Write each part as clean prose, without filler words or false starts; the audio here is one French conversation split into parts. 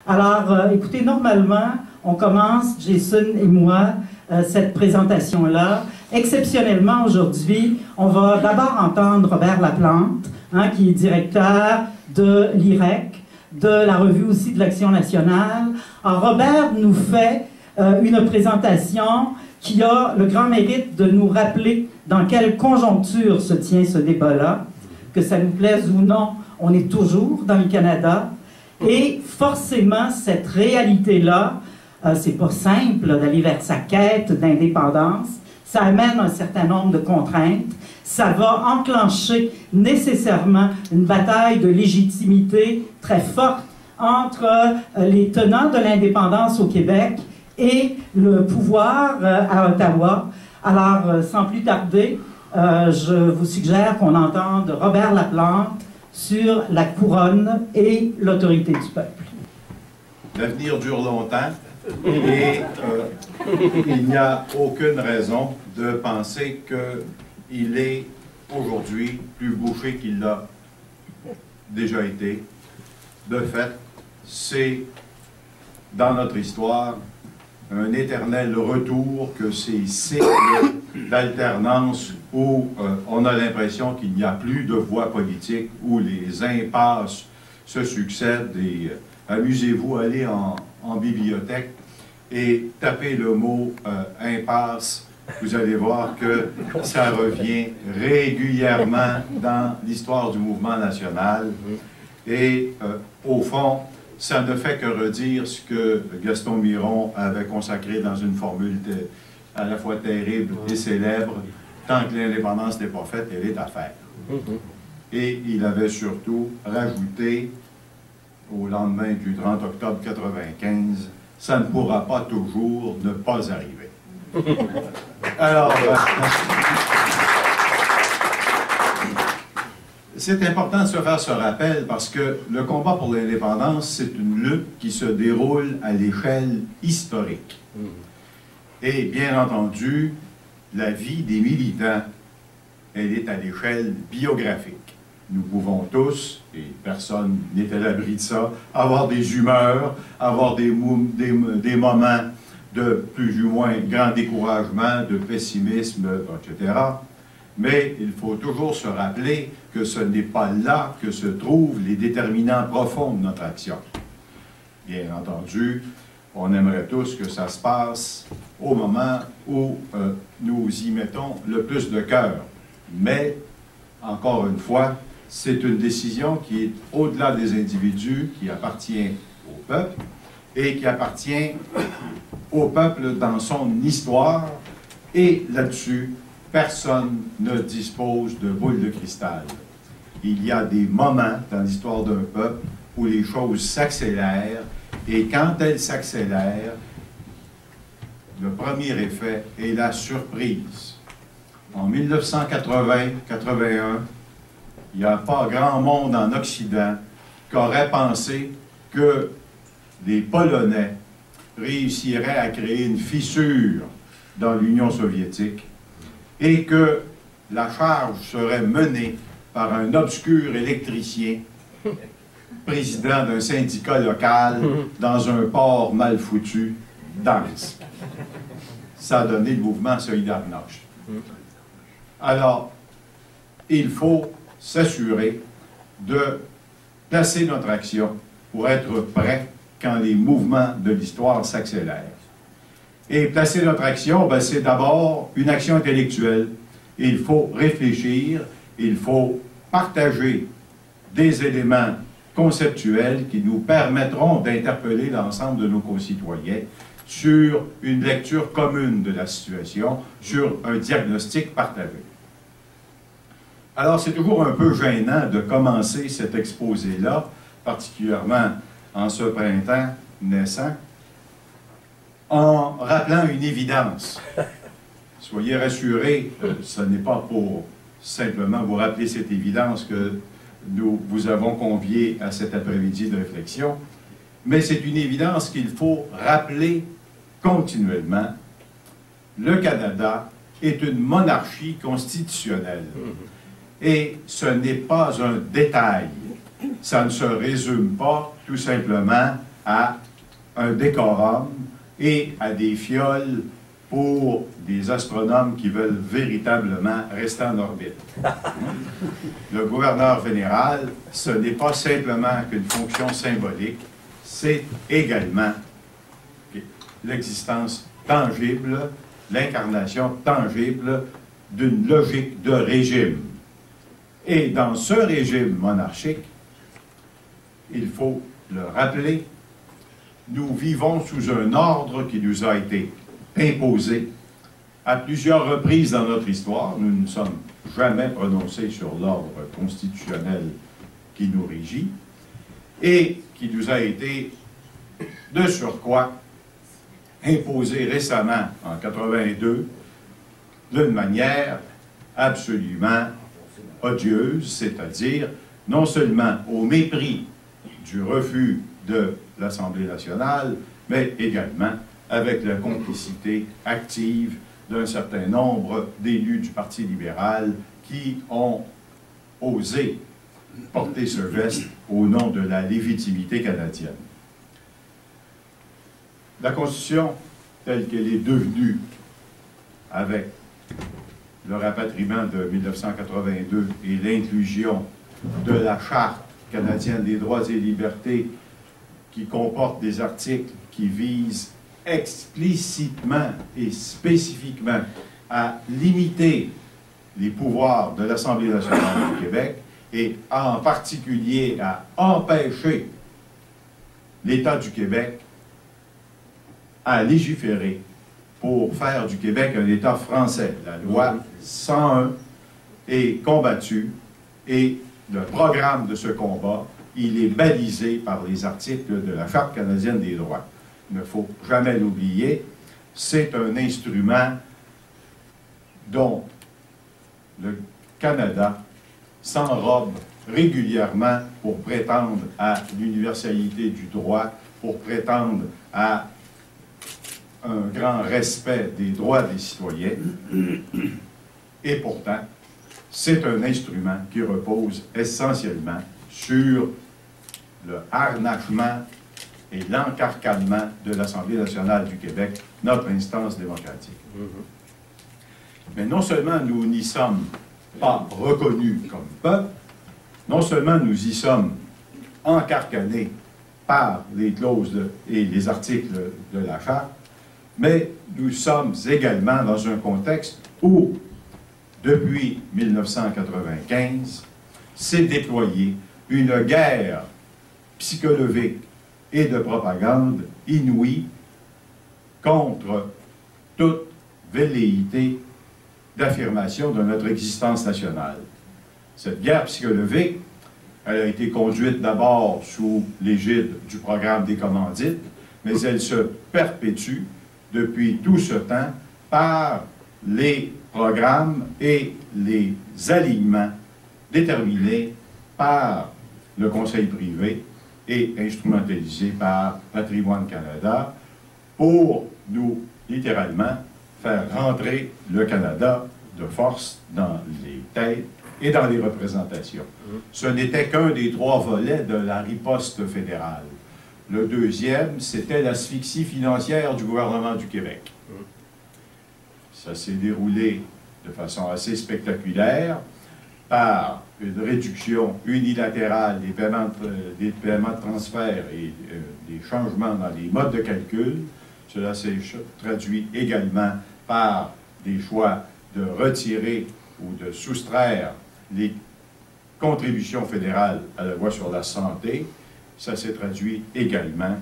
Alors, écoutez, normalement, on commence, Jason et moi, cette présentation-là. Exceptionnellement, aujourd'hui, on va d'abord entendre Robert Laplante, qui est directeur de l'IREC, de la revue aussi de l'Action nationale. Alors, Robert nous fait une présentation qui a le grand mérite de nous rappeler dans quelle conjoncture se tient ce débat-là, que ça nous plaise ou non, on est toujours dans le Canada. Et forcément, cette réalité-là, c'est pas simple d'aller vers sa quête d'indépendance. Ça amène un certain nombre de contraintes. Ça va enclencher nécessairement une bataille de légitimité très forte entre les tenants de l'indépendance au Québec et le pouvoir à Ottawa. Alors, sans plus tarder, je vous suggère qu'on entende Robert Laplante sur la couronne et l'autorité du peuple. L'avenir dure longtemps et il n'y a aucune raison de penser qu'il est aujourd'hui plus bouché qu'il l'a déjà été. De fait, c'est dans notre histoire un éternel retour que ces cycles d'alternance où on a l'impression qu'il n'y a plus de voie politique, où les impasses se succèdent. Et amusez-vous, allez en bibliothèque et tapez le mot impasse. Vous allez voir que ça revient régulièrement dans l'histoire du mouvement national. Et au fond, ça ne fait que redire ce que Gaston Miron avait consacré dans une formule à la fois terrible et célèbre. Tant que l'indépendance n'est pas faite, elle est à faire. Et il avait surtout rajouté, au lendemain du 30 octobre 1995, ça ne pourra pas toujours ne pas arriver. Alors, c'est important de se faire ce rappel parce que le combat pour l'indépendance, c'est une lutte qui se déroule à l'échelle historique. Et bien entendu, la vie des militants, elle est à l'échelle biographique. Nous pouvons tous, et personne n'est à l'abri de ça, avoir des humeurs, avoir des moments de plus ou moins grand découragement, de pessimisme, etc. Mais il faut toujours se rappeler que ce n'est pas là que se trouvent les déterminants profonds de notre action. Bien entendu, on aimerait tous que ça se passe au moment où nous y mettons le plus de cœur. Mais, encore une fois, c'est une décision qui est au-delà des individus, qui appartient au peuple, et qui appartient au peuple dans son histoire. Et là-dessus, personne ne dispose de boule de cristal. Il y a des moments dans l'histoire d'un peuple où les choses s'accélèrent, et quand elles s'accélèrent, le premier effet est la surprise. En 1980-81, il n'y a pas grand monde en Occident qui aurait pensé que les Polonais réussiraient à créer une fissure dans l'Union soviétique et que la charge serait menée par un obscur électricien, président d'un syndicat local dans un port mal foutu, Dansk. Ça a donné le mouvement Solidarność. Alors, il faut s'assurer de placer notre action pour être prêt quand les mouvements de l'histoire s'accélèrent. Et placer notre action, c'est d'abord une action intellectuelle. Il faut réfléchir, il faut partager des éléments conceptuels qui nous permettront d'interpeller l'ensemble de nos concitoyens sur une lecture commune de la situation, sur un diagnostic partagé. Alors, c'est toujours un peu gênant de commencer cet exposé-là, particulièrement en ce printemps naissant, en rappelant une évidence. Soyez rassurés, ce n'est pas pour simplement vous rappeler cette évidence que nous vous avons convié à cet après-midi de réflexion, mais c'est une évidence qu'il faut rappeler continuellement. Le Canada est une monarchie constitutionnelle. Et ce n'est pas un détail. Ça ne se résume pas tout simplement à un décorum et à des fioles pour des astronomes qui veulent véritablement rester en orbite. Le gouverneur général, ce n'est pas simplement qu'une fonction symbolique, c'est également l'existence tangible, l'incarnation tangible d'une logique de régime. Et dans ce régime monarchique, il faut le rappeler, nous vivons sous un ordre qui nous a été imposé à plusieurs reprises dans notre histoire. Nous ne sommes jamais prononcés sur l'ordre constitutionnel qui nous régit et qui nous a été de surcroît imposé récemment en 82 d'une manière absolument odieuse, c'est-à-dire non seulement au mépris du refus de l'Assemblée nationale, mais également avec la complicité active d'un certain nombre d'élus du Parti libéral qui ont osé porter ce geste au nom de la légitimité canadienne. La Constitution, telle qu'elle est devenue avec le rapatriement de 1982 et l'inclusion de la Charte canadienne des droits et libertés qui comporte des articles qui visent explicitement et spécifiquement à limiter les pouvoirs de l'Assemblée nationale du Québec et en particulier à empêcher l'État du Québec à légiférer pour faire du Québec un État français. La loi 101 est combattue et le programme de ce combat, il est balisé par les articles de la Charte canadienne des droits. Il ne faut jamais l'oublier, c'est un instrument dont le Canada s'enrobe régulièrement pour prétendre à l'universalité du droit, pour prétendre à un grand respect des droits des citoyens. Et pourtant, c'est un instrument qui repose essentiellement sur le harnachement et l'encarcanement de l'Assemblée nationale du Québec, notre instance démocratique. Mais non seulement nous n'y sommes pas reconnus comme peuple, non seulement nous y sommes encarcanés par les clauses et les articles de la Charte, mais nous sommes également dans un contexte où, depuis 1995, s'est déployée une guerre psychologique et de propagande inouïe contre toute velléité d'affirmation de notre existence nationale. Cette guerre psychologique, elle a été conduite d'abord sous l'égide du programme des commandites, mais elle se perpétue depuis tout ce temps par les programmes et les alignements déterminés par le Conseil privé et instrumentalisés par Patrimoine Canada pour nous, littéralement, faire rentrer le Canada de force dans les têtes et dans les représentations. Ce n'était qu'un des 3 volets de la riposte fédérale. Le deuxième, c'était l'asphyxie financière du gouvernement du Québec. Ça s'est déroulé de façon assez spectaculaire par une réduction unilatérale des paiements de transfert et des changements dans les modes de calcul. Cela s'est traduit également par des choix de retirer ou de soustraire les contributions fédérales à la loi sur la santé. Ça s'est traduit également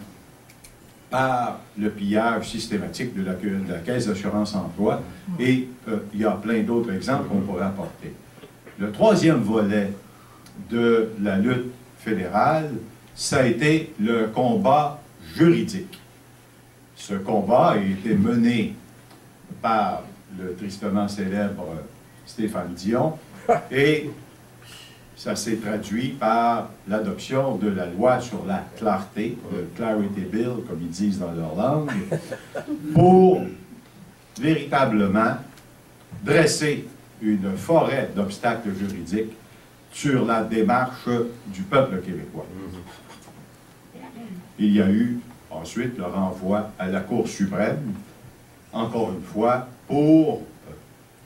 par le pillage systématique de la Caisse d'assurance-emploi et il y a plein d'autres exemples qu'on pourrait apporter. Le troisième volet de la lutte fédérale, ça a été le combat juridique. Ce combat a été mené par le tristement célèbre Stéphane Dion et ça s'est traduit par l'adoption de la loi sur la clarté, le Clarity Bill, comme ils disent dans leur langue, pour véritablement dresser une forêt d'obstacles juridiques sur la démarche du peuple québécois. il y a eu ensuite le renvoi à la Cour suprême, encore une fois, pour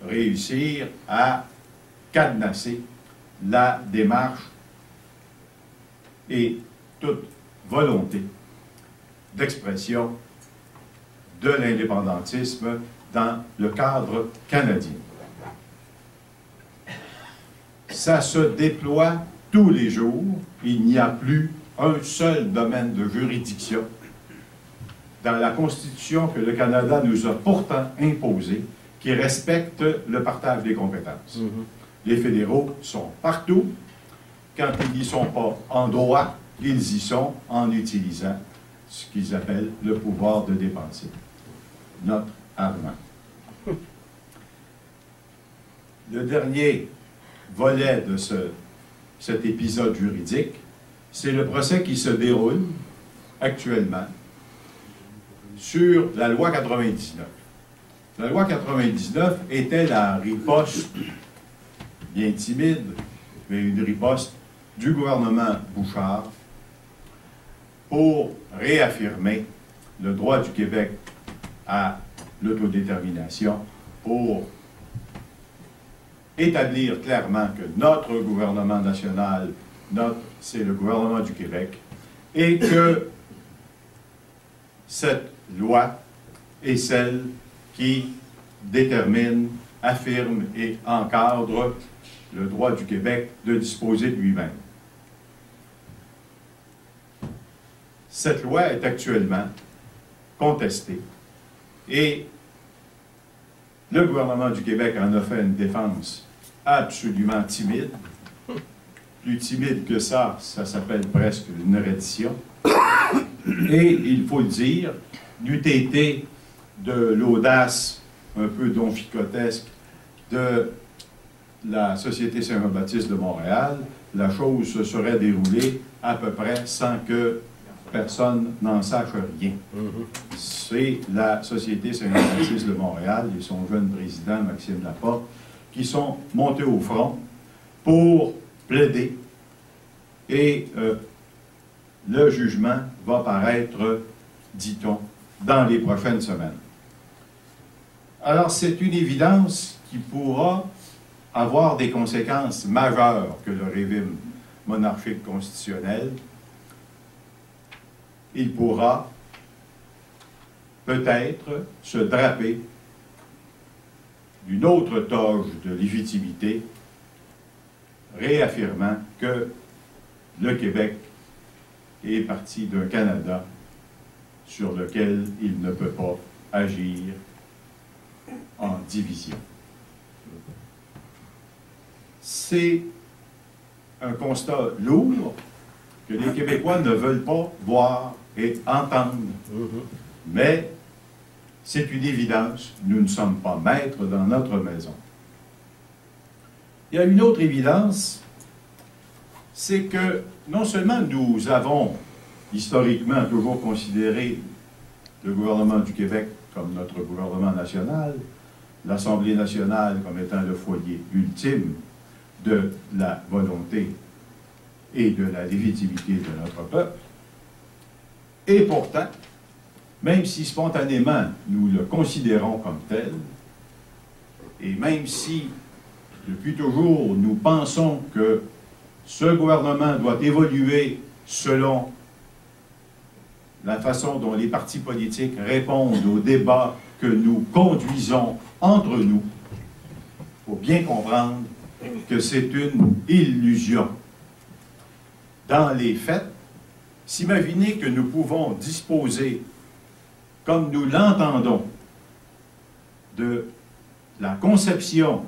réussir à cadenasser la démarche et toute volonté d'expression de l'indépendantisme dans le cadre canadien. Ça se déploie tous les jours. Il n'y a plus un seul domaine de juridiction dans la Constitution que le Canada nous a pourtant imposé qui respecte le partage des compétences. Les fédéraux sont partout. Quand ils n'y sont pas en droit, ils y sont en utilisant ce qu'ils appellent le pouvoir de dépenser. Notre argent. Le dernier volet de cet épisode juridique, c'est le procès qui se déroule actuellement sur la loi 99. La loi 99 était la riposte, bien timide, mais une riposte du gouvernement Bouchard pour réaffirmer le droit du Québec à l'autodétermination, pour établir clairement que notre gouvernement national, c'est le gouvernement du Québec, et que cette loi est celle qui détermine, affirme et encadre le droit du Québec de disposer de lui-même. Cette loi est actuellement contestée et le gouvernement du Québec en a fait une défense absolument timide. Plus timide que ça s'appelle presque une reddition. Et il faut le dire, n'eût été de l'audace un peu donficotesque de la Société Saint-Jean-Baptiste de Montréal, la chose se serait déroulée à peu près sans que personne n'en sache rien. C'est la Société Saint-Jean-Baptiste de Montréal et son jeune président, Maxime Laporte, qui sont montés au front pour plaider. Et le jugement va paraître, dit-on, dans les prochaines semaines. Alors, c'est une évidence qui pourra avoir des conséquences majeures que le régime monarchique constitutionnel. Il pourra peut-être se draper d'une autre toge de légitimité, réaffirmant que le Québec est parti d'un Canada sur lequel il ne peut pas agir en division. C'est un constat lourd que les Québécois ne veulent pas voir et entendre. Mais c'est une évidence, nous ne sommes pas maîtres dans notre maison. Il y a une autre évidence, c'est que non seulement nous avons historiquement toujours considéré le gouvernement du Québec comme notre gouvernement national, l'Assemblée nationale comme étant le foyer ultime de la volonté et de la légitimité de notre peuple. Et pourtant, même si spontanément nous le considérons comme tel, et même si depuis toujours nous pensons que ce gouvernement doit évoluer selon la façon dont les partis politiques répondent aux débats que nous conduisons entre nous, il faut bien comprendre que c'est une illusion. Dans les faits, s'imaginer que nous pouvons disposer, comme nous l'entendons, de la conception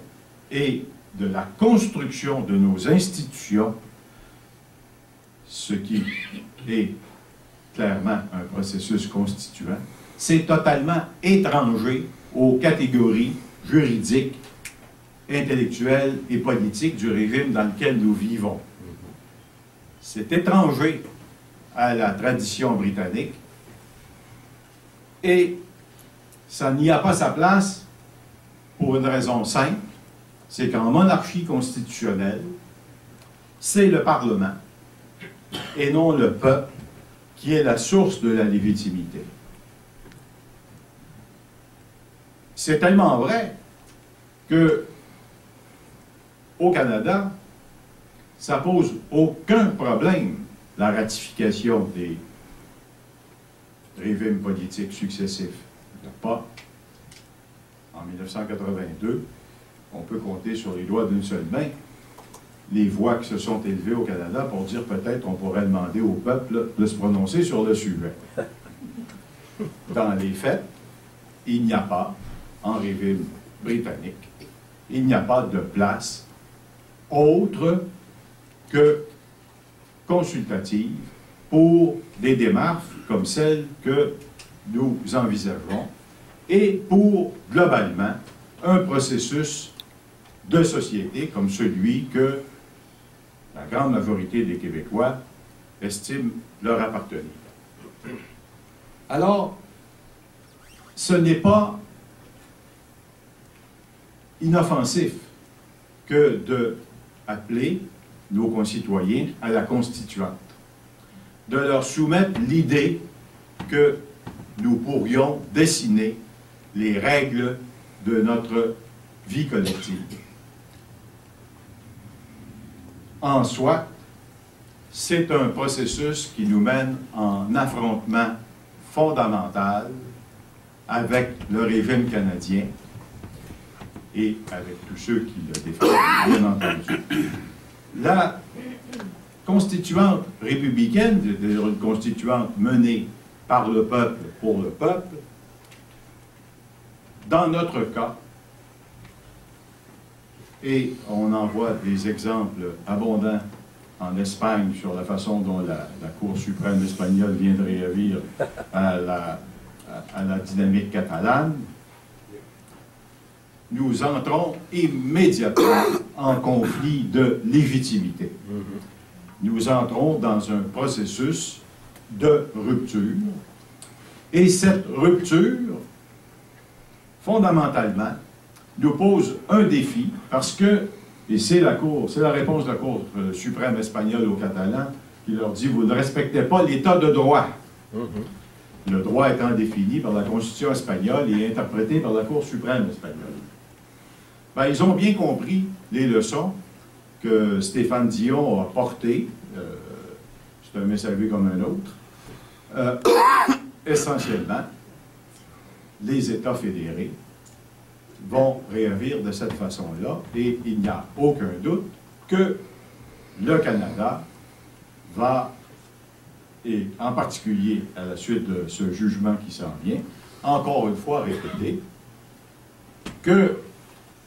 et de la construction de nos institutions, ce qui est clairement un processus constituant, c'est totalement étranger aux catégories juridiques, intellectuelles et politiques du régime dans lequel nous vivons. C'est étranger à la tradition britannique et ça n'y a pas sa place pour une raison simple, c'est qu'en monarchie constitutionnelle, c'est le Parlement et non le peuple qui est la source de la légitimité. C'est tellement vrai que au Canada, ça pose aucun problème, la ratification des régimes politiques successifs. Il n'y a pas, en 1982, on peut compter sur les doigts d'une seule main les voix qui se sont élevées au Canada pour dire peut-être on pourrait demander au peuple de se prononcer sur le sujet. Dans les faits, il n'y a pas, en régime britannique, il n'y a pas de place autre que consultative pour des démarches comme celles que nous envisageons et pour, globalement, un processus de société comme celui que la grande majorité des Québécois estiment leur appartenir. Alors, ce n'est pas inoffensif que d'appeler nos concitoyens à la Constituante, de leur soumettre l'idée que nous pourrions dessiner les règles de notre vie collective. En soi, c'est un processus qui nous mène en affrontement fondamental avec le régime canadien et avec tous ceux qui le défendent, bien entendu. La constituante républicaine, c'est-à-dire une constituante menée par le peuple pour le peuple, dans notre cas, et on en voit des exemples abondants en Espagne sur la façon dont la Cour suprême espagnole vient de réagir à la dynamique catalane, nous entrons immédiatement en conflit de légitimité. Nous entrons dans un processus de rupture, et cette rupture, fondamentalement, nous pose un défi, parce que, et c'est la réponse de la Cour suprême espagnole aux Catalans, qui leur dit, vous ne respectez pas l'état de droit. Le droit étant défini par la Constitution espagnole et interprété par la Cour suprême espagnole. Ben, ils ont bien compris les leçons que Stéphane Dion a portées. C'est un messager comme un autre. Essentiellement, les États fédérés vont réagir de cette façon-là, et il n'y a aucun doute que le Canada va, et en particulier à la suite de ce jugement qui s'en vient, encore une fois répéter que,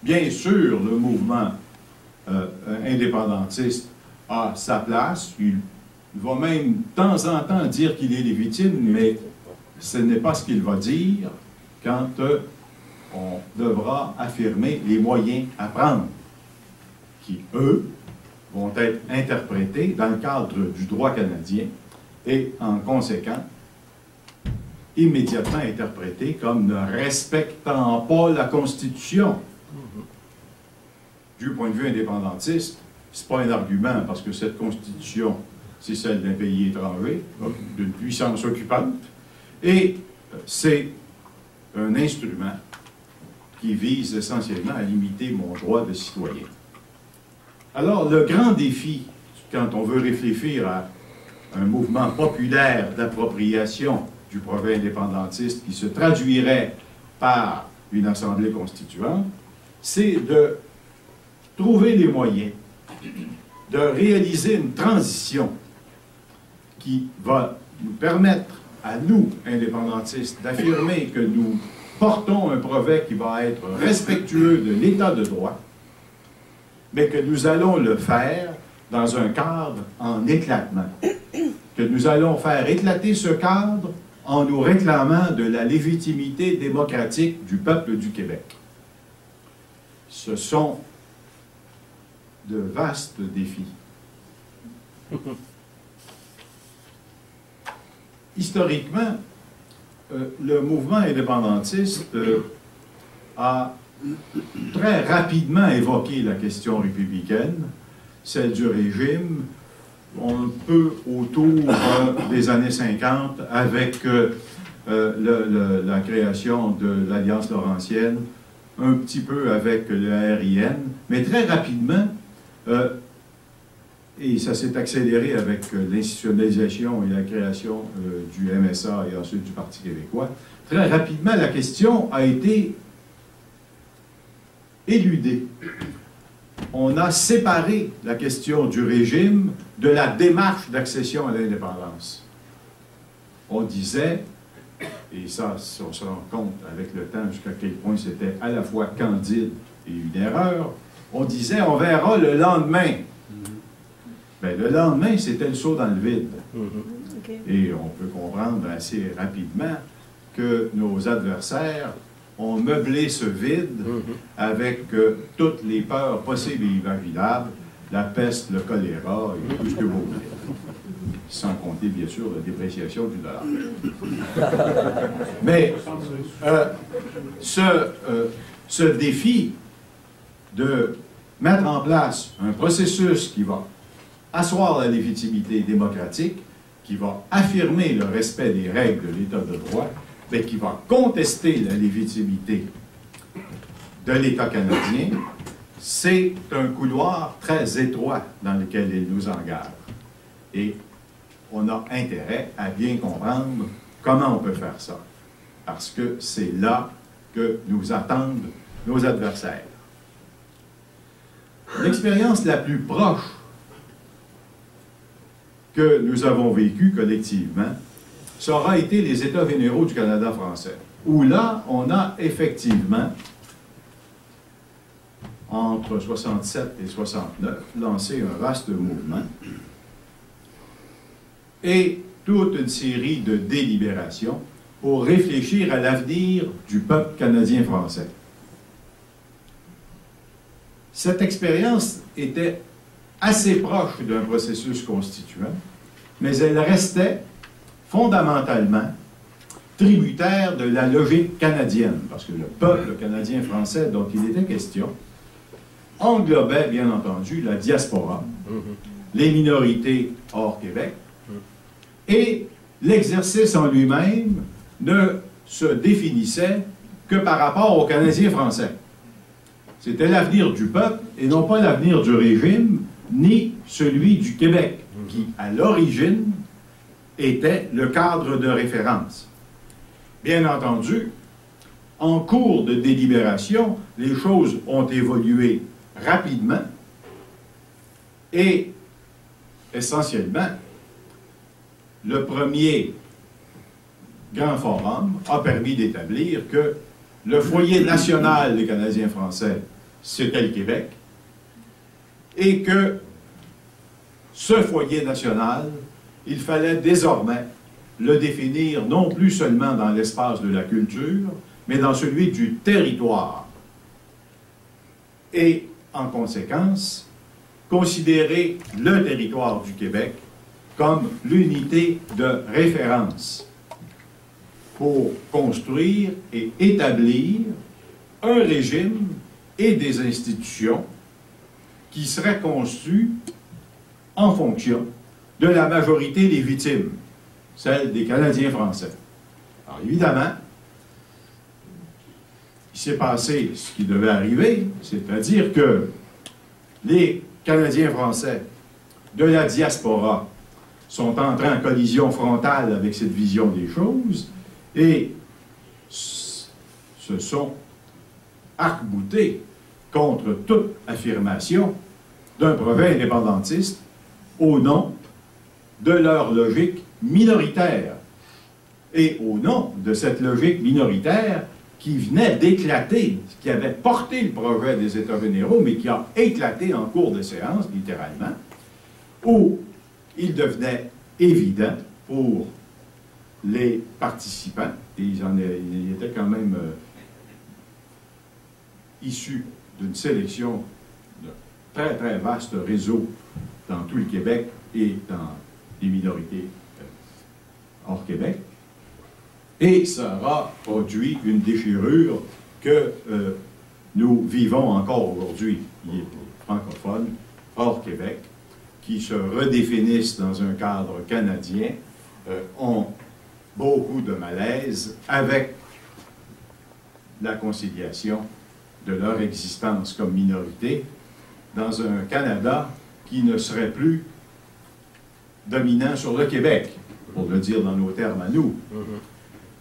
bien sûr, le mouvement indépendantiste a sa place. Il va même de temps en temps dire qu'il est légitime, mais ce n'est pas ce qu'il va dire quand on devra affirmer les moyens à prendre, qui, eux, vont être interprétés dans le cadre du droit canadien et, en conséquent, immédiatement interprétés comme ne respectant pas la Constitution. Du point de vue indépendantiste, ce n'est pas un argument, parce que cette Constitution, c'est celle d'un pays étranger, d'une puissance occupante, et c'est un instrument qui vise essentiellement à limiter mon droit de citoyen. Alors, le grand défi, quand on veut réfléchir à un mouvement populaire d'appropriation du projet indépendantiste qui se traduirait par une assemblée constituante, c'est de trouver les moyens de réaliser une transition qui va nous permettre à nous, indépendantistes, d'affirmer que nous portons un projet qui va être respectueux de l'état de droit, mais que nous allons le faire dans un cadre en éclatement. Que nous allons faire éclater ce cadre en nous réclamant de la légitimité démocratique du peuple du Québec. Ce sont de vastes défis. Historiquement, le mouvement indépendantiste a très rapidement évoqué la question républicaine, celle du régime, un peu autour des années 50 avec la création de l'Alliance Laurentienne, un petit peu avec le RIN, mais très rapidement, et ça s'est accéléré avec l'institutionnalisation et la création du MSA et ensuite du Parti québécois, très rapidement, la question a été éludée. On a séparé la question du régime de la démarche d'accession à l'indépendance. On disait, et ça, si on se rend compte avec le temps jusqu'à quel point c'était à la fois candide et une erreur, on disait on verra le lendemain. Bien, le lendemain, c'était le saut dans le vide. Et on peut comprendre assez rapidement que nos adversaires ont meublé ce vide avec toutes les peurs possibles et imaginables, la peste, le choléra et tout ce que vous voulez. Sans compter, bien sûr, la dépréciation du dollar. Mais ce défi de mettre en place un processus qui va asseoir la légitimité démocratique, qui va affirmer le respect des règles de l'État de droit, mais qui va contester la légitimité de l'État canadien, c'est un couloir très étroit dans lequel il nous engage. Et on a intérêt à bien comprendre comment on peut faire ça. Parce que c'est là que nous attendent nos adversaires. L'expérience la plus proche que nous avons vécue collectivement, ça aura été les États généraux du Canada français, où là, on a effectivement, entre 67 et 69, lancé un vaste mouvement et toute une série de délibérations pour réfléchir à l'avenir du peuple canadien-français. Cette expérience était assez proche d'un processus constituant, mais elle restait fondamentalement tributaire de la logique canadienne, parce que le peuple canadien-français dont il était question englobait, bien entendu, la diaspora, les minorités hors Québec, et l'exercice en lui-même ne se définissait que par rapport aux Canadiens français. C'était l'avenir du peuple et non pas l'avenir du régime, ni celui du Québec, qui, à l'origine, était le cadre de référence. Bien entendu, en cours de délibération, les choses ont évolué rapidement et, essentiellement, le premier grand forum a permis d'établir que le foyer national des Canadiens français, c'était le Québec, et que ce foyer national, il fallait désormais le définir non plus seulement dans l'espace de la culture, mais dans celui du territoire. Et, en conséquence, considérer le territoire du Québec comme l'unité de référence pour construire et établir un régime et des institutions qui seraient conçus en fonction de la majorité légitime, celle des Canadiens français. Alors évidemment, il s'est passé ce qui devait arriver, c'est-à-dire que les Canadiens français de la diaspora sont entrés en collision frontale avec cette vision des choses et se sont arc-boutés contre toute affirmation d'un projet indépendantiste au nom de leur logique minoritaire et au nom de cette logique minoritaire qui venait d'éclater, qui avait porté le projet des États généraux, mais qui a éclaté en cours de séance, littéralement, où il devenait évident pour les participants, et ils étaient quand même issus d'une sélection de très, très vaste réseau dans tout le Québec et dans les minorités hors Québec. Et ça aura produit une déchirure que nous vivons encore aujourd'hui. Les francophones hors Québec qui se redéfinissent dans un cadre canadien ont beaucoup de malaise avec la conciliation de leur existence comme minorité dans un Canada qui ne serait plus dominant sur le Québec, pour le dire dans nos termes à nous.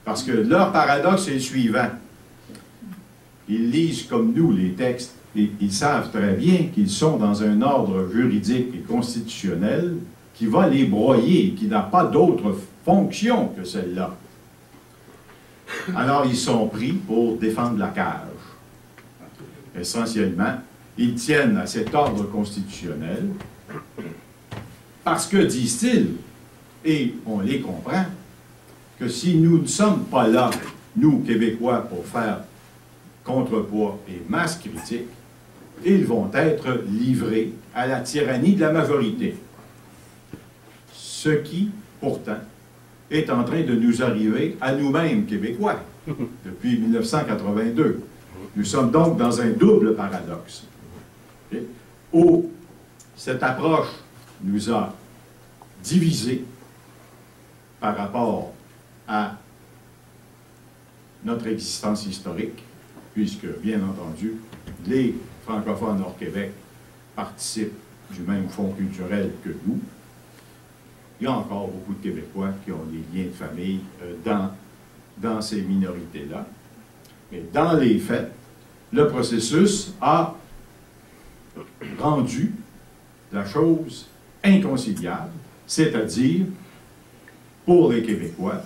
Parce que leur paradoxe est le suivant. Ils lisent comme nous les textes et ils savent très bien qu'ils sont dans un ordre juridique et constitutionnel qui va les broyer, qui n'a pas d'autre fonction que celle-là. Alors ils sont pris pour défendre la cage. Essentiellement, ils tiennent à cet ordre constitutionnel parce que, disent-ils, et on les comprend, que si nous ne sommes pas là, nous, Québécois, pour faire contrepoids et masse critique, ils vont être livrés à la tyrannie de la majorité. Ce qui, pourtant, est en train de nous arriver à nous-mêmes, Québécois, depuis 1982. Nous sommes donc dans un double paradoxe, okay, où cette approche nous a divisés par rapport à notre existence historique, puisque, bien entendu, les francophones hors Québec participent du même fonds culturel que nous. Il y a encore beaucoup de Québécois qui ont des liens de famille dans ces minorités-là. Mais dans les faits, le processus a rendu la chose inconciliable, c'est-à-dire, pour les Québécois,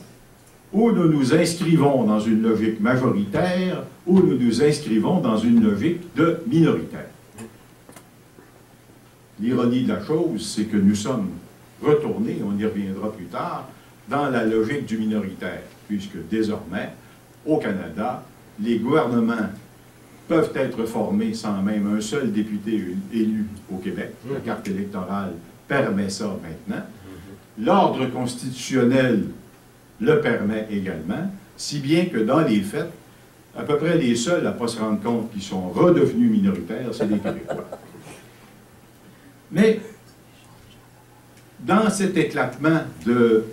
où nous nous inscrivons dans une logique majoritaire, ou nous nous inscrivons dans une logique de minoritaire. L'ironie de la chose, c'est que nous sommes retournés, on y reviendra plus tard, dans la logique du minoritaire, puisque désormais, au Canada, les gouvernements peuvent être formés sans même un seul député élu au Québec. La carte électorale permet ça maintenant. L'ordre constitutionnel le permet également, si bien que dans les faits, à peu près les seuls à ne pas se rendre compte qu'ils sont redevenus minoritaires, c'est les Québécois. Mais dans cet éclatement de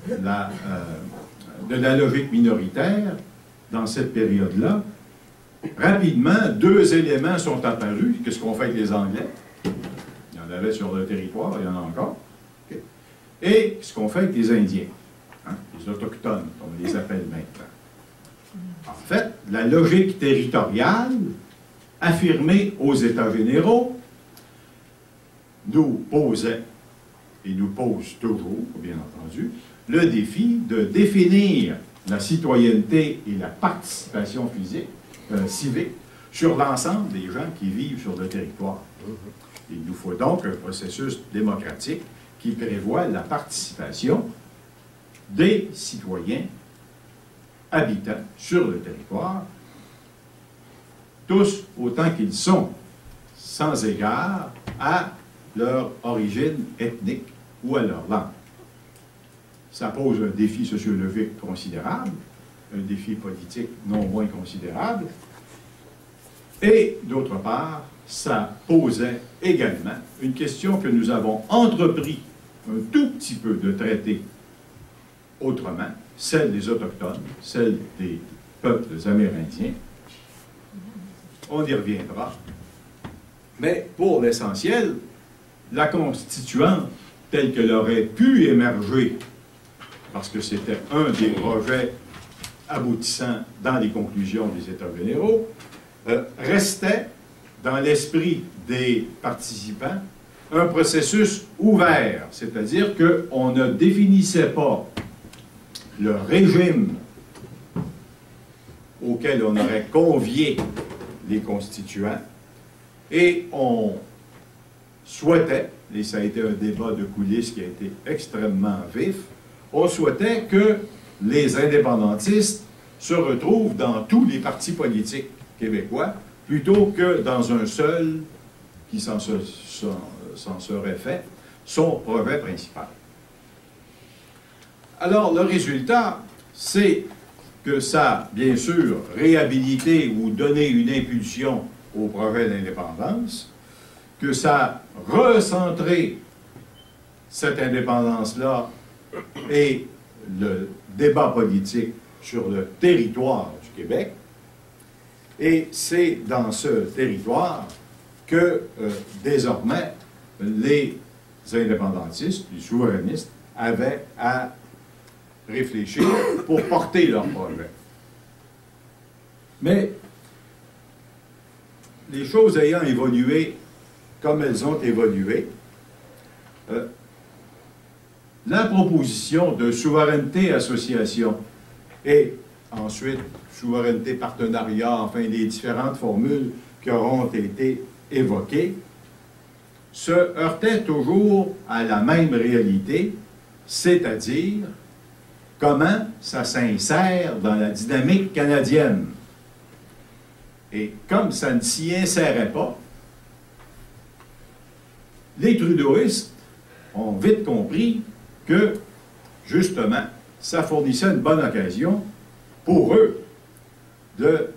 la logique minoritaire, dans cette période-là, rapidement, deux éléments sont apparus. Qu'est-ce qu'on fait avec les Anglais? Il y en avait sur le territoire, il y en a encore. Okay. Et ce qu'on fait avec les Indiens, hein, les Autochtones, comme on les appelle maintenant. En fait, la logique territoriale, affirmée aux États généraux, nous posait, et nous pose toujours, bien entendu, le défi de définir la citoyenneté et la participation civique sur l'ensemble des gens qui vivent sur le territoire. Il nous faut donc un processus démocratique qui prévoit la participation des citoyens habitants sur le territoire, tous autant qu'ils sont, sans égard à leur origine ethnique ou à leur langue. Ça pose un défi sociologique considérable, un défi politique non moins considérable, et d'autre part, ça posait également une question que nous avons entrepris un tout petit peu de traiter autrement, celle des Autochtones, celle des peuples amérindiens. On y reviendra. Mais pour l'essentiel, la constituante, telle qu'elle aurait pu émerger, parce que c'était un des projets aboutissant dans les conclusions des États généraux, restait dans l'esprit des participants un processus ouvert, c'est-à-dire qu'on ne définissait pas le régime auquel on aurait convié les constituants, et on souhaitait, et ça a été un débat de coulisses qui a été extrêmement vif, on souhaitait que les indépendantistes se retrouvent dans tous les partis politiques québécois, plutôt que dans un seul qui s'en serait fait son projet principal. Alors, le résultat, c'est que ça a, bien sûr, réhabilité ou donné une impulsion au projet d'indépendance, que ça a recentré cette indépendance-là et le débat politique sur le territoire du Québec. Et c'est dans ce territoire que, désormais, les indépendantistes, les souverainistes, avaient à réfléchir pour porter leur projet. Mais les choses ayant évolué comme elles ont évolué, la proposition de souveraineté-association et ensuite souveraineté-partenariat, enfin les différentes formules qui auront été évoquées, se heurtait toujours à la même réalité, c'est-à-dire comment ça s'insère dans la dynamique canadienne. Et comme ça ne s'y insérait pas, les trudeauistes ont vite compris que, justement, ça fournissait une bonne occasion pour eux de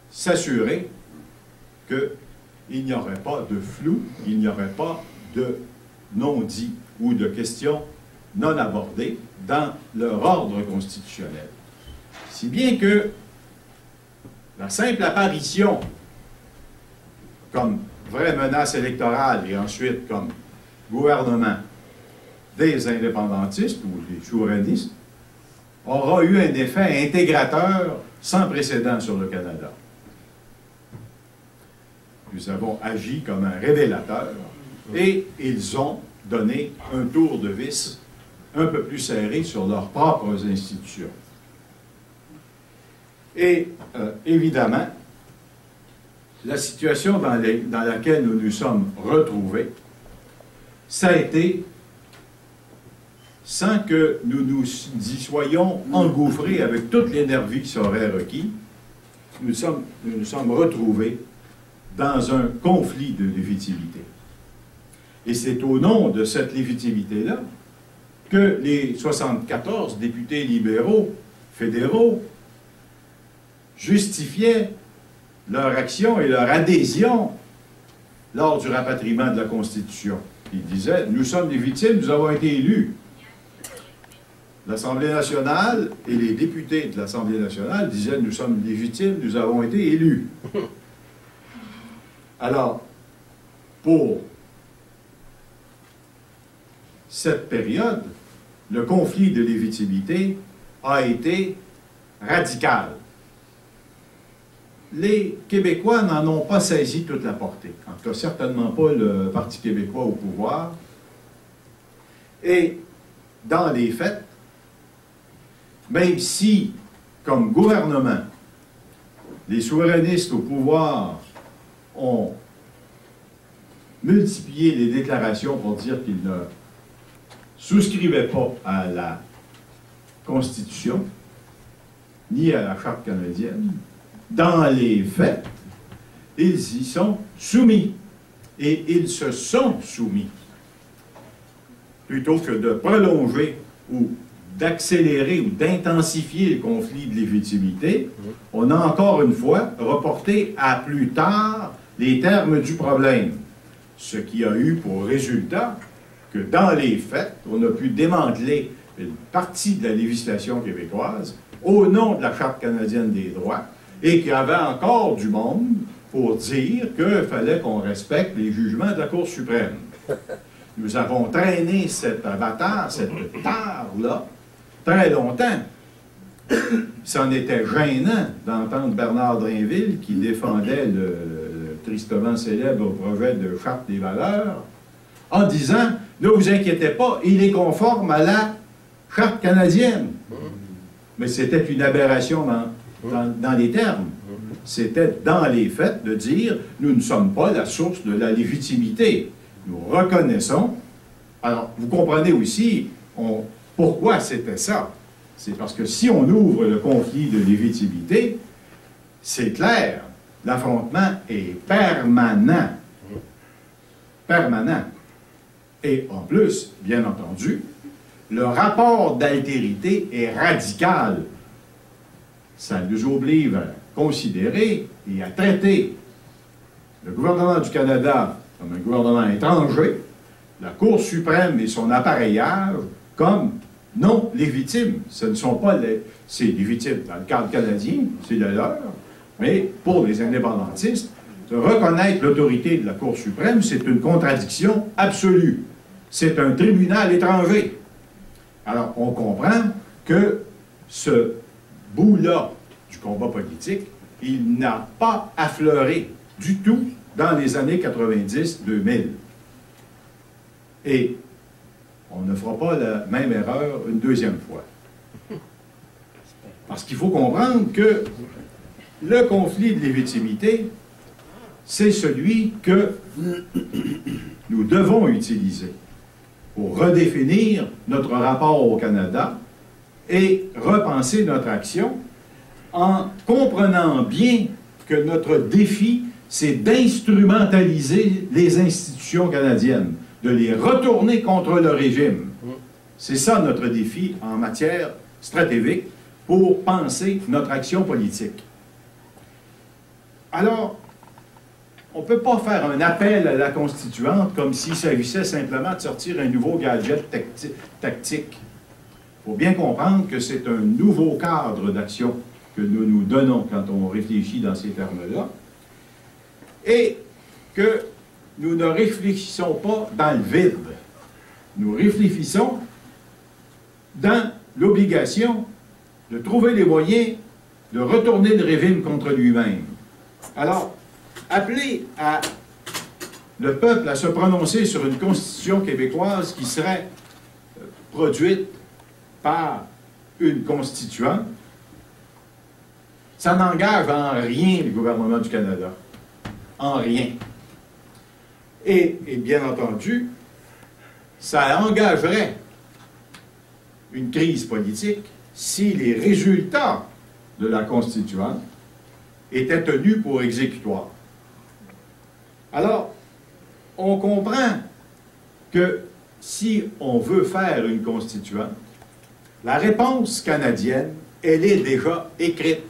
s'assurer qu'il n'y aurait pas de flou, il n'y aurait pas de non-dit ou de questions non abordées dans leur ordre constitutionnel. Si bien que la simple apparition comme vraie menace électorale et ensuite comme gouvernement des indépendantistes ou des souverainistes aura eu un effet intégrateur sans précédent sur le Canada. Nous avons agi comme un révélateur et ils ont donné un tour de vis un peu plus serré sur leurs propres institutions. Et évidemment, la situation dans laquelle nous nous sommes retrouvés, ça a été, sans que nous nous y soyons engouffrés avec toute l'énergie qui serait requis, nous nous sommes retrouvés dans un conflit de légitimité. Et c'est au nom de cette légitimité-là que les 74 députés libéraux fédéraux justifiaient leur action et leur adhésion lors du rapatriement de la Constitution. Ils disaient, nous sommes légitimes, nous avons été élus. L'Assemblée nationale et les députés de l'Assemblée nationale disaient, nous sommes légitimes, nous avons été élus. Alors, pour cette période, le conflit de légitimité a été radical. Les Québécois n'en ont pas saisi toute la portée. En tout cas, certainement pas le Parti québécois au pouvoir. Et dans les faits, même si, comme gouvernement, les souverainistes au pouvoir ont multiplié les déclarations pour dire qu'ils ne souscrivaient pas à la Constitution, ni à la Charte canadienne, dans les faits, ils y sont soumis. Et ils se sont soumis. Plutôt que de prolonger ou d'accélérer ou d'intensifier le conflit de légitimité, on a encore une fois reporté à plus tard les termes du problème. Ce qui a eu pour résultat que dans les faits, on a pu démanteler une partie de la législation québécoise au nom de la Charte canadienne des droits et qu'il y avait encore du monde pour dire qu'il fallait qu'on respecte les jugements de la Cour suprême. Nous avons traîné cet avatar, cette tare-là, très longtemps. C'en était gênant d'entendre Bernard Drainville qui défendait le tristement célèbre projet de Charte des valeurs en disant « Ne vous inquiétez pas, il est conforme à la Charte canadienne. » Mais c'était une aberration dans les termes. C'était dans les faits de dire « Nous ne sommes pas la source de la légitimité. Nous reconnaissons. » Alors, vous comprenez aussi pourquoi c'était ça. C'est parce que si on ouvre le conflit de légitimité, c'est clair, l'affrontement est permanent. Permanent. Et en plus, bien entendu, le rapport d'altérité est radical. Ça nous oblige à considérer et à traiter le gouvernement du Canada comme un gouvernement étranger, la Cour suprême et son appareillage comme non légitimes. Ce ne sont pas c'est légitime dans le cadre canadien, c'est le leur, mais pour les indépendantistes, de reconnaître l'autorité de la Cour suprême, c'est une contradiction absolue. C'est un tribunal étranger. Alors, on comprend que ce bout-là du combat politique, il n'a pas affleuré du tout dans les années 90-2000. Et on ne fera pas la même erreur une deuxième fois. Parce qu'il faut comprendre que le conflit de légitimité, c'est celui que nous devons utiliser pour redéfinir notre rapport au Canada et repenser notre action en comprenant bien que notre défi, c'est d'instrumentaliser les institutions canadiennes, de les retourner contre le régime. C'est ça notre défi en matière stratégique pour penser notre action politique. Alors, on ne peut pas faire un appel à la constituante comme s'il s'agissait simplement de sortir un nouveau gadget tactique. Il faut bien comprendre que c'est un nouveau cadre d'action que nous nous donnons quand on réfléchit dans ces termes-là, et que nous ne réfléchissons pas dans le vide. Nous réfléchissons dans l'obligation de trouver les moyens de retourner le régime contre lui-même. Alors, appeler le peuple à se prononcer sur une constitution québécoise qui serait produite par une constituante, ça n'engage en rien le gouvernement du Canada. En rien. Et bien entendu, ça engagerait une crise politique si les résultats de la constituante étaient tenus pour exécutoires. Alors, on comprend que si on veut faire une constituante, la réponse canadienne, elle est déjà écrite.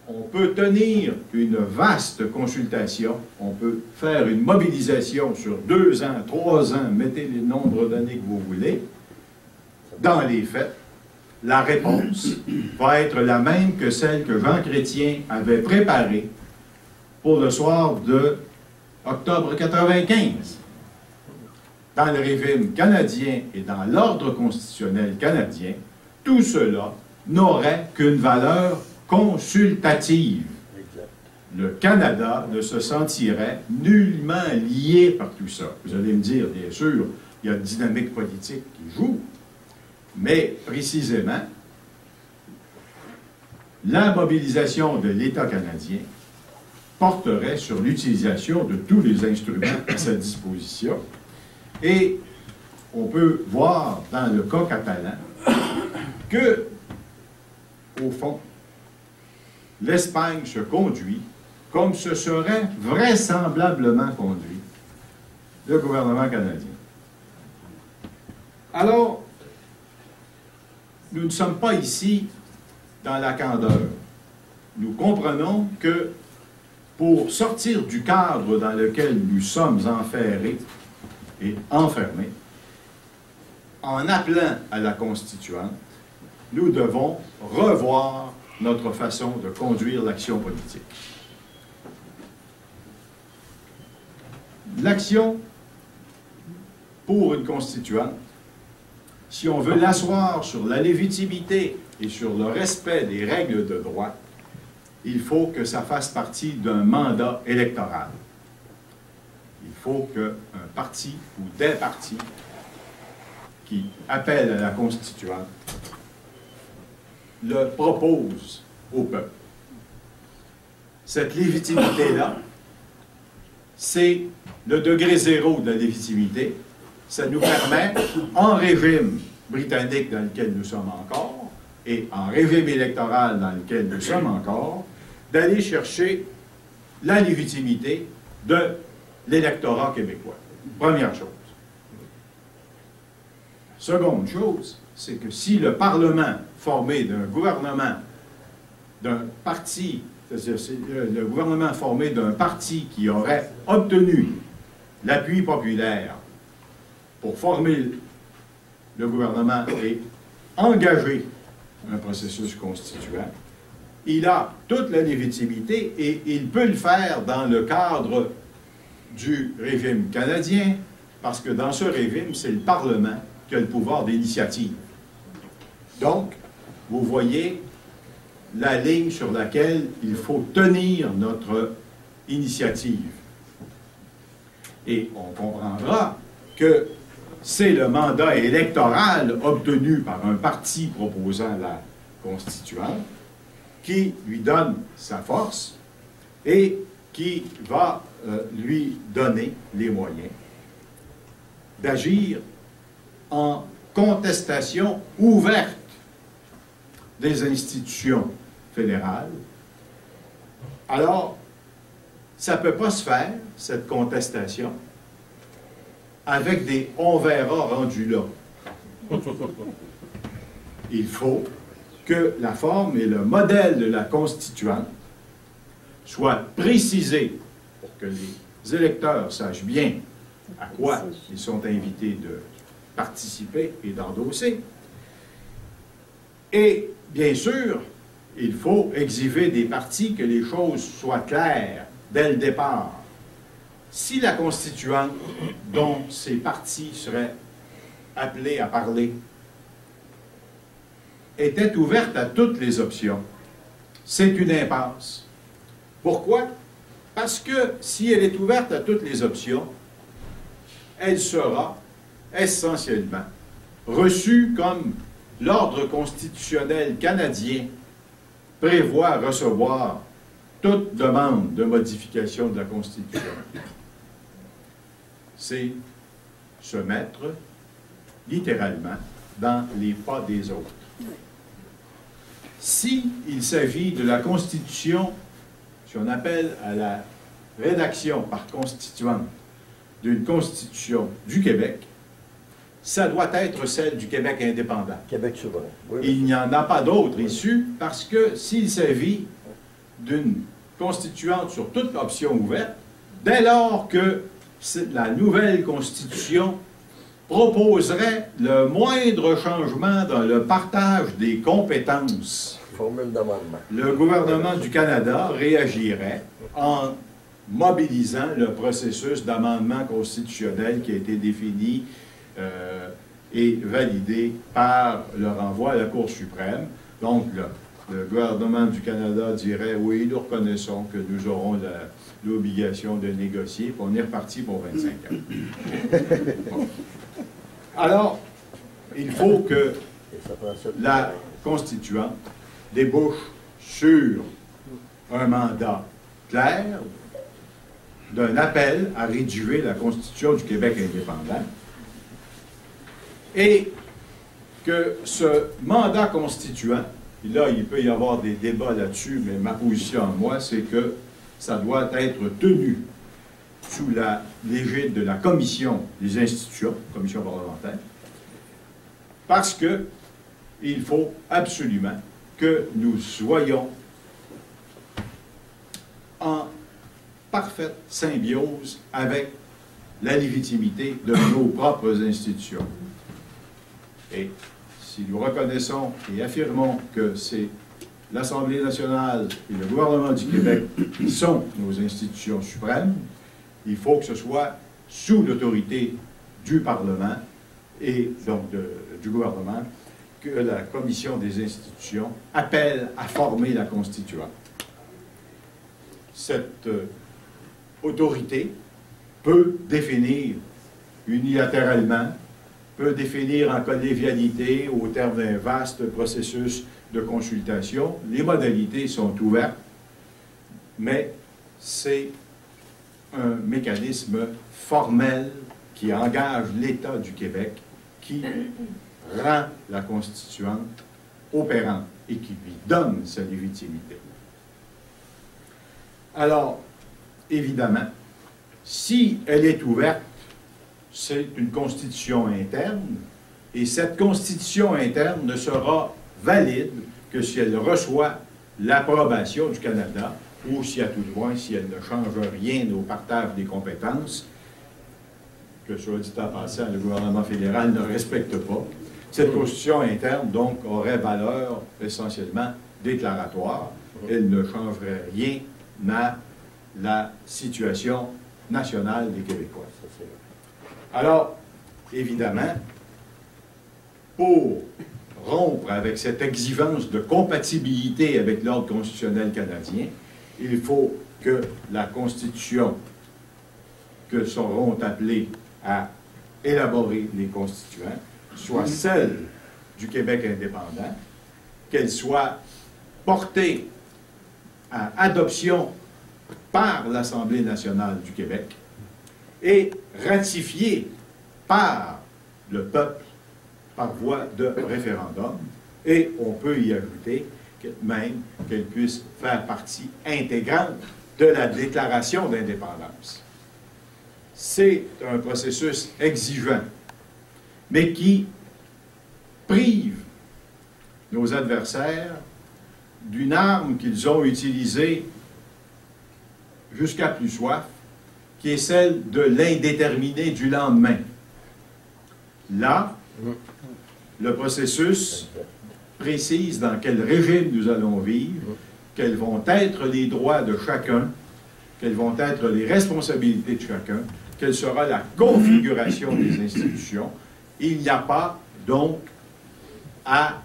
On peut tenir une vaste consultation, on peut faire une mobilisation sur 2 ans, 3 ans, mettez le nombre d'années que vous voulez. Dans les faits, la réponse va être la même que celle que Jean Chrétien avait préparée pour le soir de octobre 95. Dans le régime canadien et dans l'ordre constitutionnel canadien, tout cela n'aurait qu'une valeur consultative. Le Canada ne se sentirait nullement lié par tout ça. Vous allez me dire, bien sûr, il y a une dynamique politique qui joue, mais précisément, la mobilisation de l'État canadien porterait sur l'utilisation de tous les instruments à sa disposition. Et on peut voir dans le cas catalan que, au fond, l'Espagne se conduit comme ce serait vraisemblablement conduit le gouvernement canadien. Alors, nous ne sommes pas ici dans la candeur. Nous comprenons que pour sortir du cadre dans lequel nous sommes enferrés et enfermés, en appelant à la constituante, nous devons revoir notre façon de conduire l'action politique. L'action pour une constituante, si on veut l'asseoir sur la légitimité et sur le respect des règles de droit, il faut que ça fasse partie d'un mandat électoral. Il faut qu'un parti ou des partis qui appellent à la constituante le propose au peuple. Cette légitimité-là, c'est le degré zéro de la légitimité. Ça nous permet, en régime britannique dans lequel nous sommes encore, et en régime électoral dans lequel nous sommes encore, d'aller chercher la légitimité de l'électorat québécois. Première chose. Seconde chose, c'est que si le Parlement, formé d'un gouvernement, d'un parti c'est-à-dire le gouvernement formé d'un parti qui aurait obtenu l'appui populaire pour former le gouvernement et engager un processus constituant, il a toute la légitimité et il peut le faire dans le cadre du régime canadien, parce que dans ce régime, c'est le Parlement qui a le pouvoir d'initiative. Donc, vous voyez la ligne sur laquelle il faut tenir notre initiative. Et on comprendra que c'est le mandat électoral obtenu par un parti proposant la constituante qui lui donne sa force et qui va lui donner les moyens d'agir en contestation ouverte des institutions fédérales. Alors, ça ne peut pas se faire, cette contestation, avec des « on verra » rendus là. Il faut que la forme et le modèle de la constituante soient précisés pour que les électeurs sachent bien à quoi ils sont invités de participer et d'endosser. Et, bien sûr, il faut exiger des partis que les choses soient claires dès le départ. Si la constituante dont ces partis seraient appelés à parler était ouverte à toutes les options, c'est une impasse. Pourquoi? Parce que si elle est ouverte à toutes les options, elle sera essentiellement reçue comme l'ordre constitutionnel canadien prévoit recevoir toute demande de modification de la Constitution. C'est se mettre littéralement dans les pas des autres. S'il s'agit de la Constitution, si on appelle à la rédaction par constituante d'une Constitution du Québec, ça doit être celle du Québec indépendant. Québec souverain. Oui, il n'y en a pas d'autre issue, parce que s'il s'agit d'une constituante sur toute option ouverte, dès lors que la nouvelle Constitution proposerait le moindre changement dans le partage des compétences, formule d'amendement, le gouvernement du Canada réagirait en mobilisant le processus d'amendement constitutionnel qui a été défini et validé par le renvoi à la Cour suprême. Donc, le gouvernement du Canada dirait « Oui, nous reconnaissons que nous aurons l'obligation de négocier, puis on est reparti pour 25 ans. » Bon. Alors, il faut que la constituante débouche sur un mandat clair d'un appel à rédiger la Constitution du Québec indépendant et que ce mandat constituant, et là, il peut y avoir des débats là-dessus, mais ma position à moi, c'est que ça doit être tenu sous la l'égide de la Commission des institutions, Commission parlementaire, parce que il faut absolument que nous soyons en parfaite symbiose avec la légitimité de nos propres institutions. Et si nous reconnaissons et affirmons que c'est l'Assemblée nationale et le gouvernement du Québec qui sont nos institutions suprêmes, il faut que ce soit sous l'autorité du Parlement et donc du gouvernement que la Commission des institutions appelle à former la Constituante. Cette autorité peut définir unilatéralement, peut définir en collégialité au terme d'un vaste processus de consultation. Les modalités sont ouvertes, mais c'est un mécanisme formel qui engage l'État du Québec, qui rend la Constituante opérante et qui lui donne sa légitimité. Alors, évidemment, si elle est ouverte, c'est une constitution interne, et cette constitution interne ne sera valide que si elle reçoit l'approbation du Canada, ou si à tout le moins, si elle ne change rien au partage des compétences, que soit dit en passant, le gouvernement fédéral ne respecte pas. Cette constitution interne, donc, aurait valeur essentiellement déclaratoire. Elle ne changerait rien à la situation nationale des Québécois. Alors, évidemment, pour rompre avec cette exigence de compatibilité avec l'ordre constitutionnel canadien, il faut que la Constitution que seront appelés à élaborer les constituants soit celle du Québec indépendant, qu'elle soit portée à adoption par l'Assemblée nationale du Québec et ratifiée par le peuple par voie de référendum, et on peut y ajouter même qu'elle puisse faire partie intégrante de la déclaration d'indépendance. C'est un processus exigeant, mais qui prive nos adversaires d'une arme qu'ils ont utilisée jusqu'à plus soif, qui est celle de l'indéterminé du lendemain. Là, le processus précise dans quel régime nous allons vivre, quels vont être les droits de chacun, quelles vont être les responsabilités de chacun, quelle sera la configuration des institutions. Il n'y a pas, donc, à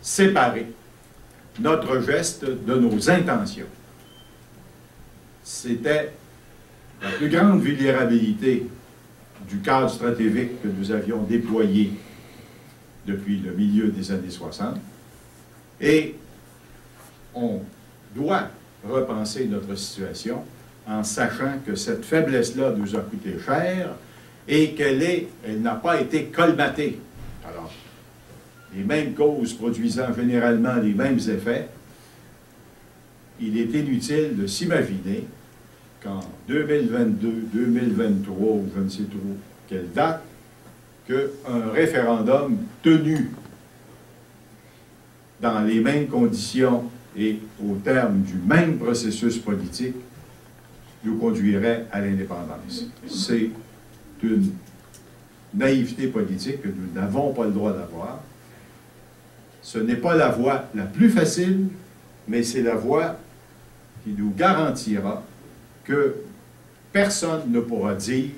séparer notre geste de nos intentions. C'était la plus grande vulnérabilité du cadre stratégique que nous avions déployé depuis le milieu des années 60. Et on doit repenser notre situation en sachant que cette faiblesse-là nous a coûté cher et qu'elle n'a pas été colmatée. Alors, les mêmes causes produisant généralement les mêmes effets, il est inutile de s'imaginer qu'en 2022, 2023, ou je ne sais trop quelle date, qu'un référendum tenu dans les mêmes conditions et au terme du même processus politique nous conduirait à l'indépendance. C'est une naïveté politique que nous n'avons pas le droit d'avoir. Ce n'est pas la voie la plus facile, mais c'est la voie qui nous garantira que personne ne pourra dire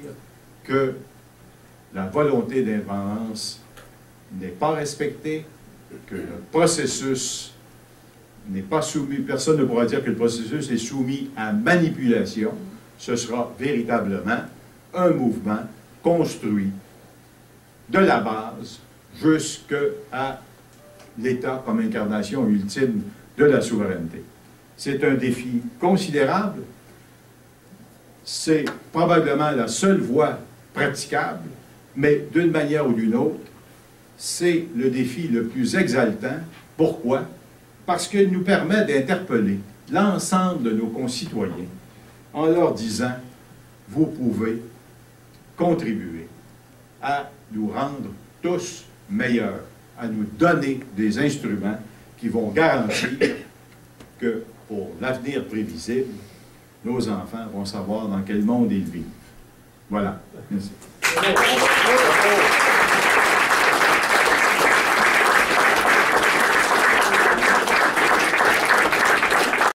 que la volonté d'indépendance n'est pas respectée, que le processus n'est pas soumis, personne ne pourra dire que le processus est soumis à manipulation. Ce sera véritablement un mouvement construit de la base jusqu'à l'État comme incarnation ultime de la souveraineté. C'est un défi considérable. C'est probablement la seule voie praticable, mais d'une manière ou d'une autre, c'est le défi le plus exaltant. Pourquoi? Parce qu'il nous permet d'interpeller l'ensemble de nos concitoyens en leur disant « Vous pouvez contribuer à nous rendre tous meilleurs, à nous donner des instruments qui vont garantir que pour l'avenir prévisible, nos enfants vont savoir dans quel monde ils vivent. » Voilà. Merci.